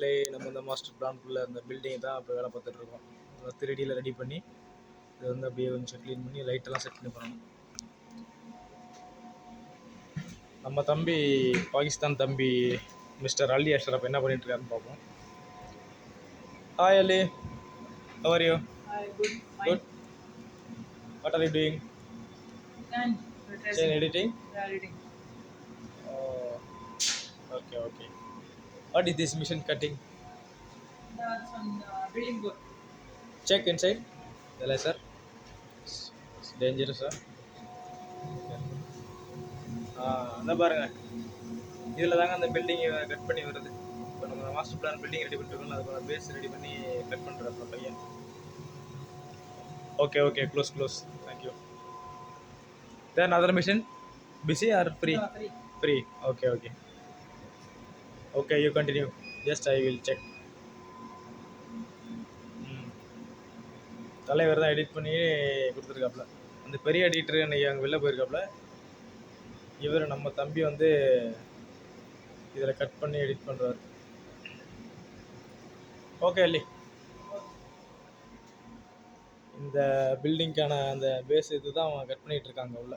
நம்ம இந்த மாஸ்டர் பிளான்குள்ள அந்த பில்டிங் தான் இப்போ வேலை பார்த்துட்டு இருக்கோம். 3Dல ரெடி பண்ணி இது வந்து அப்படியே கொஞ்சம் க்ளீன் பண்ணி லைட்டெல்லாம் செட் பண்ணி பண்ணணும். நம்ம தம்பி பாகிஸ்தான் தம்பி மிஸ்டர் அலி அஷ்ரப் என்ன பண்ணிட்டு இருக்காருன்னு பார்ப்போம். Hi Ali, how are you? Hi, good. Fine. Good. What are you doing? And Chain editing? editing. Oh, okay. What is this mission cutting? That's on building board. Check inside the laser. It's dangerous, huh? அந்த பாருங்க, இதில் தாங்க அந்த building cut பண்ணி வருது. இப்போ நம்ம master plan building ready பண்ணிருக்கோம், அதுக்கான பேஸ் ரெடி பண்ணி கட் பண்ணுறாரு பையன். Okay, close. Thank you. Then another mission, busy or free? Free. Free. Okay, you continue. Just I will check. தலைவர் தான் எடிட் பண்ணி கொடுத்துருக்காப்புல. அந்த பெரிய எடிட்டர் அன்றைக்கி அங்கே வெளில போயிருக்காப்புல. இவர் நம்ம தம்பி வந்து இதில் கட் பண்ணி எடிட் பண்ணுறாரு. ஓகே அள்ளி, இந்த பில்டிங்க்கான அந்த பேஸ் இது தான் அவன் கட் பண்ணிகிட்டு இருக்காங்க உள்ள.